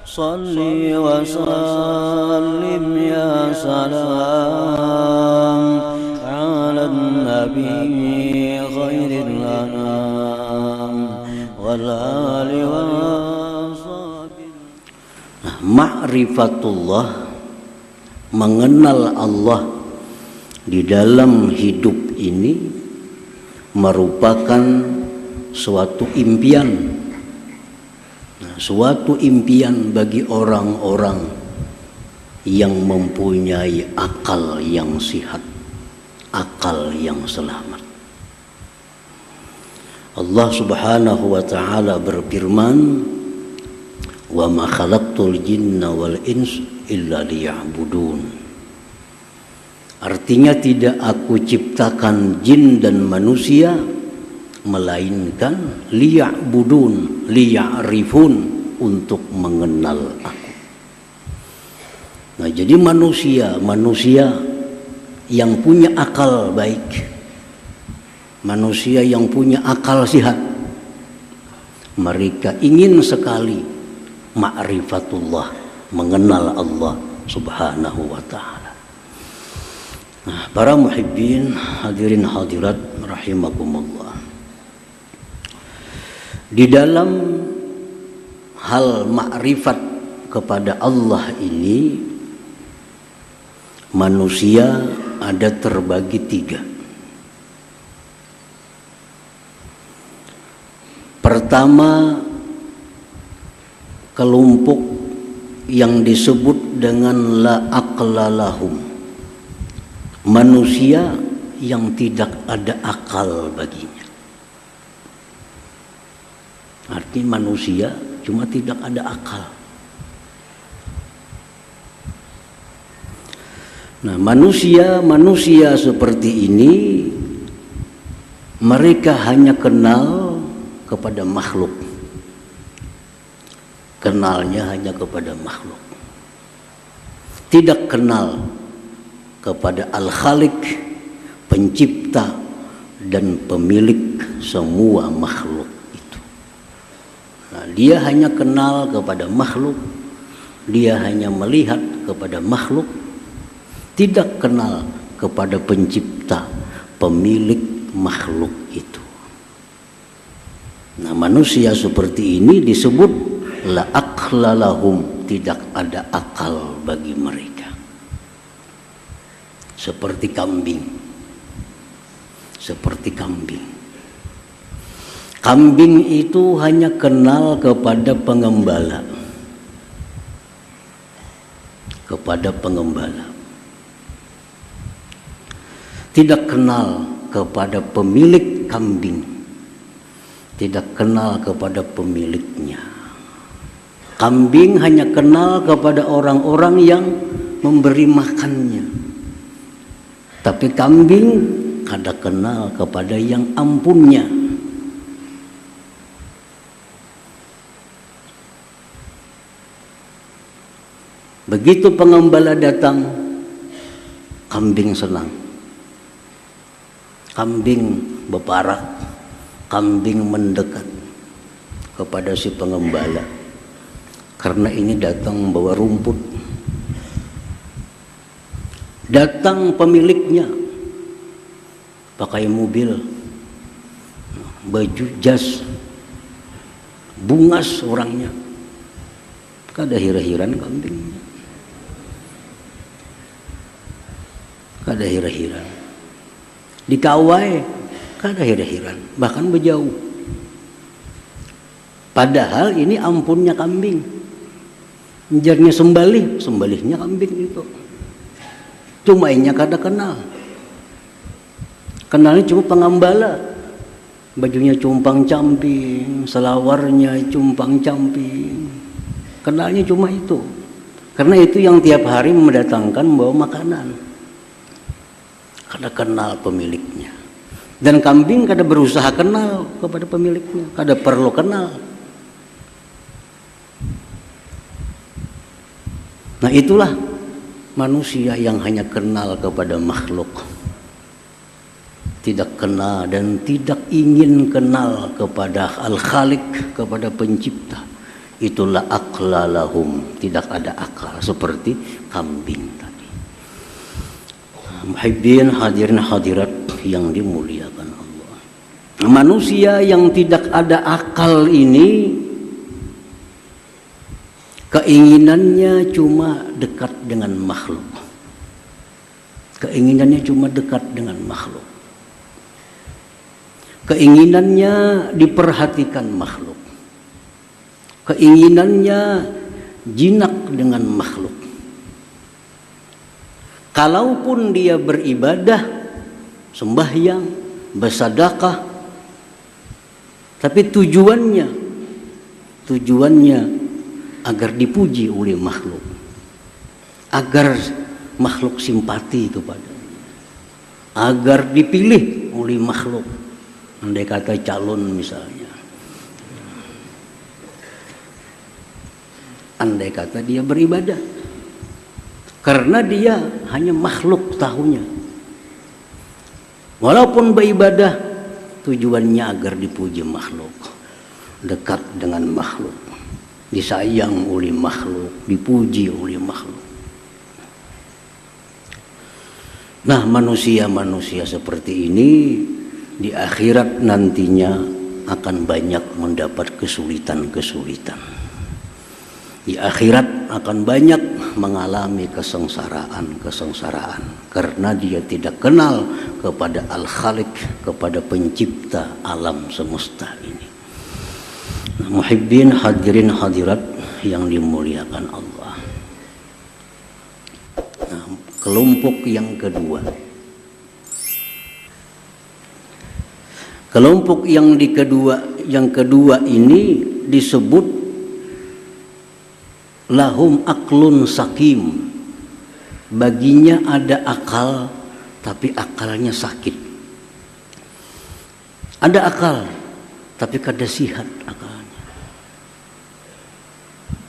Salli wa sallim ya salam ala nabi khairil anam wal ali wa sahbihi. Ma'rifatullah, mengenal Allah di dalam hidup ini merupakan suatu impian. Suatu impian bagi orang-orang yang mempunyai akal yang sihat, akal yang selamat. Allah Subhanahu wa ta'ala berfirman, "Wa ma khalaqtul jinna wal ins illa liya'budun." Artinya tidak aku ciptakan jin dan manusia melainkan liya'budun, liya'rifun, untuk mengenal aku. Nah, jadi manusia yang punya akal baik, manusia yang punya akal sehat, mereka ingin sekali ma'rifatullah, mengenal Allah Subhanahu wa ta'ala. Nah, para muhibbin, hadirin hadirat rahimakumullah. Di dalam hal makrifat kepada Allah ini, manusia ada terbagi tiga. Pertama, kelompok yang disebut dengan la aqla lahum, manusia yang tidak ada akal baginya. Artinya manusia cuma tidak ada akal. Nah, manusia seperti ini mereka hanya kenal kepada makhluk. Kenalnya hanya kepada makhluk. Tidak kenal kepada Al-Khaliq, pencipta dan pemilik semua makhluk. Dia hanya kenal kepada makhluk, dia hanya melihat kepada makhluk, tidak kenal kepada pencipta, pemilik makhluk itu. Nah, manusia seperti ini disebut la aqla lahum, tidak ada akal bagi mereka. Seperti kambing. Kambing itu hanya kenal kepada pengembala. Tidak kenal kepada pemilik kambing. Tidak kenal kepada pemiliknya. Kambing hanya kenal kepada orang-orang yang memberi makannya. Tapi kambing kada kenal kepada yang ampunnya. Begitu pengembala datang, kambing senang. Kambing berparak, kambing mendekat kepada si pengembala. Karena ini datang bawa rumput. Datang pemiliknya, pakai mobil, baju jas, bungas orangnya. Kada hira-hiran kambingnya. Kada hira-hiran. Dikawai, kada hira-hiran, bahkan berjauh. Padahal ini ampunnya kambing. Jarnya sembalihnya kambing itu. Cuma inya kada kenal. Kenalnya cuma pengembala. Bajunya cumpang-camping, selawarnya cumpang-camping. Kenalnya cuma itu. Karena itu yang tiap hari mendatangkan membawa makanan. Kada kenal pemiliknya. Dan kambing kada berusaha kenal kepada pemiliknya, kada perlu kenal. Nah, itulah manusia yang hanya kenal kepada makhluk. Tidak kenal dan tidak ingin kenal kepada Al-Khaliq, kepada pencipta itulah aqlalahum, tidak ada akal seperti kambing tadi. Muhibbin hadirin hadirat yang dimuliakan Allah. Manusia yang tidak ada akal ini keinginannya cuma dekat dengan makhluk. Keinginannya cuma dekat dengan makhluk. Keinginannya diperhatikan makhluk. Keinginannya jinak dengan makhluk. Kalaupun dia beribadah, sembahyang, bersedekah, tapi tujuannya agar dipuji oleh makhluk, agar makhluk simpati kepadanya, agar dipilih oleh makhluk. Andai kata calon misalnya, andai kata dia beribadah, karena dia hanya makhluk tahunya. Walaupun beribadah, tujuannya agar dipuji makhluk, dekat dengan makhluk, disayang oleh makhluk, dipuji oleh makhluk. Nah, manusia-manusia seperti ini di akhirat nantinya akan banyak mendapat kesulitan-kesulitan. Di akhirat akan banyak mengalami kesengsaraan karena dia tidak kenal kepada Al-Khaliq, kepada pencipta alam semesta ini. Nah, muhibbin hadirin hadirat yang dimuliakan Allah. Nah, kelompok yang kedua. Kelompok yang kedua ini disebut lahum aklun sakim. Baginya ada akal, tapi akalnya sakit. Ada akal, tapi kada sihat akalnya.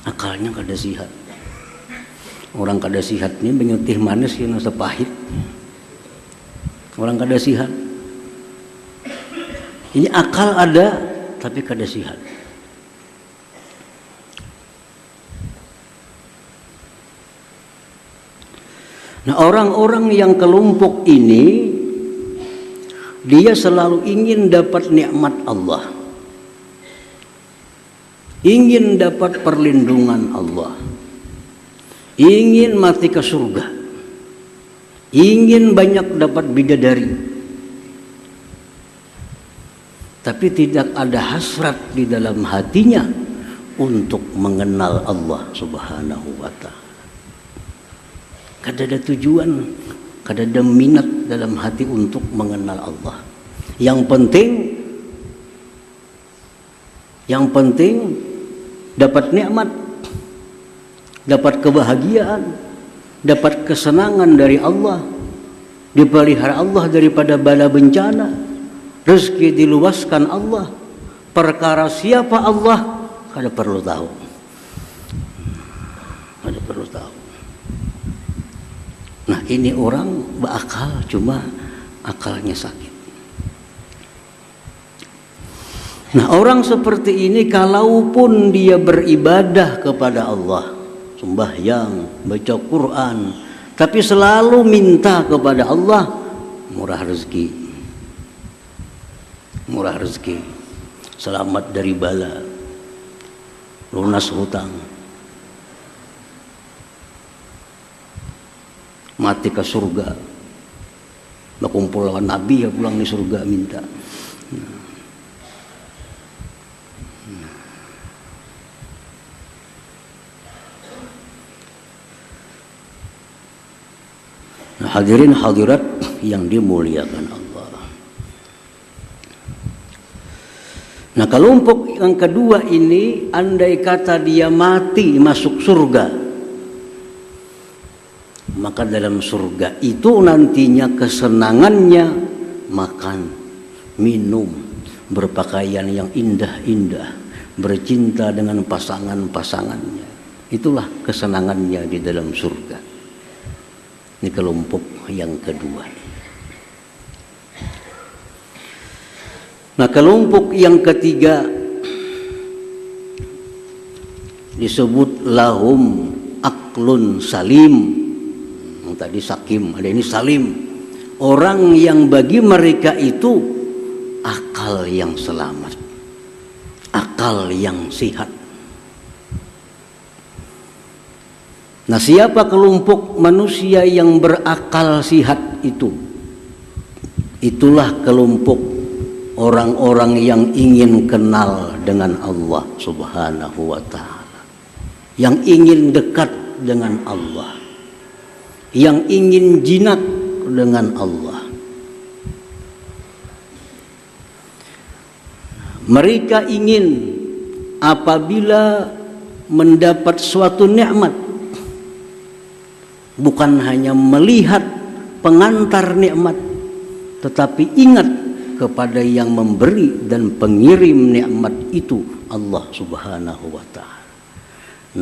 Akalnya kada sihat. Orang kada sihat ini menyutih manis yang sepahit. Orang kada sihat. Ini akal ada, tapi kada sihat. Nah, orang-orang yang kelompok ini dia selalu ingin dapat nikmat Allah, ingin dapat perlindungan Allah, ingin mati ke surga, ingin banyak dapat bidadari, tapi tidak ada hasrat di dalam hatinya untuk mengenal Allah Subhanahu wa Ta'ala. Kada ada tujuan, kada ada minat dalam hati untuk mengenal Allah. Yang penting dapat nikmat, dapat kebahagiaan, dapat kesenangan dari Allah, dipelihara Allah daripada bala bencana, rezeki diluaskan Allah. Perkara siapa Allah kada perlu tahu. Kada perlu tahu. Nah, ini orang berakal, cuma akalnya sakit. Nah, orang seperti ini kalaupun dia beribadah kepada Allah, sembahyang, baca Quran, tapi selalu minta kepada Allah murah rezeki, selamat dari bala, lunas hutang, mati ke surga, berkumpul lawan Nabi ya pulang di surga minta. Nah, hadirin hadirat yang dimuliakan Allah. Nah, kelompok yang kedua ini andai kata dia mati masuk surga, maka dalam surga itu nantinya kesenangannya makan, minum, berpakaian yang indah-indah, bercinta dengan pasangan-pasangannya. Itulah kesenangannya di dalam surga. Ini kelompok yang kedua. Nah, kelompok yang ketiga disebut lahum aklun salim. Yang tadi sakim, ada ini salim. Orang yang bagi mereka itu akal yang selamat, akal yang sehat. Nah, siapa kelompok manusia yang berakal sehat itu? Itulah kelompok orang-orang yang ingin kenal dengan Allah Subhanahu wa ta'ala, yang ingin dekat dengan Allah, yang ingin jinak dengan Allah. Mereka ingin apabila mendapat suatu nikmat, bukan hanya melihat pengantar nikmat, tetapi ingat kepada yang memberi dan pengirim nikmat itu, Allah Subhanahu wa ta'ala.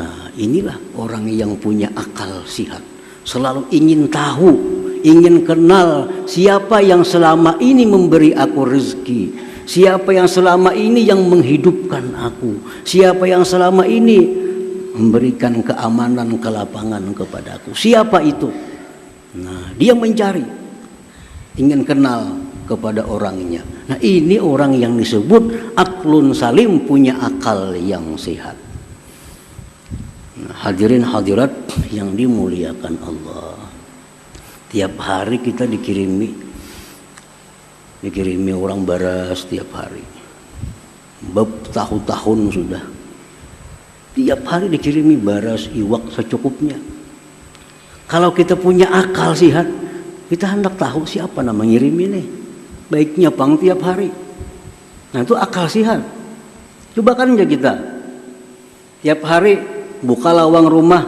Nah, inilah orang yang punya akal sihat, selalu ingin tahu, ingin kenal siapa yang selama ini memberi aku rezeki, siapa yang selama ini yang menghidupkan aku, siapa yang selama ini memberikan keamanan, kelapangan kepadaku. Siapa itu? Nah, dia mencari, ingin kenal kepada orangnya. Nah, ini orang yang disebut aklun salim, punya akal yang sehat. Nah, hadirin hadirat yang dimuliakan Allah, tiap hari kita dikirimi orang baras tiap hari. Bertahun-tahun sudah. Tiap hari dikirimi baras, iwak secukupnya. Kalau kita punya akal sehat, kita hendak tahu siapa nama ngirim ini, baiknya pang tiap hari. Nah, itu akal sehat. Coba kan aja kita tiap hari buka lawang rumah,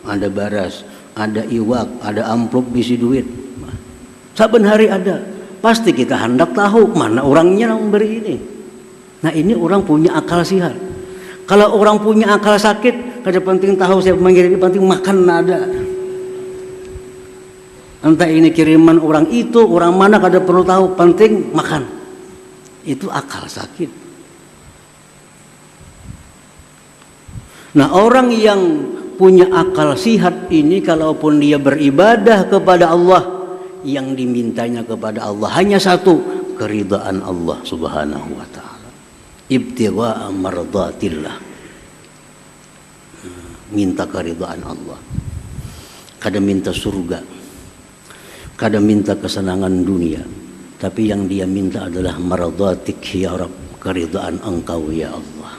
ada baras, ada iwak, ada amplop bisi duit. Saben hari ada. Pasti kita hendak tahu mana orangnya yang memberi ini. Nah, ini orang punya akal sehat. Kalau orang punya akal sakit, kada penting tahu siapa mengirim, penting makan ada. Entah ini kiriman orang itu, orang mana, kada perlu tahu, penting makan. Itu akal sakit. Nah, orang yang punya akal sihat ini, kalaupun dia beribadah kepada Allah, yang dimintanya kepada Allah hanya satu, keridhaan Allah Subhanahu wa ta'ala. Ibtigha'a mardatillah, minta keridhaan Allah. Kada minta surga, kada minta kesenangan dunia, tapi yang dia minta adalah mardatik ya Rabb, keridhaan Engkau ya Allah.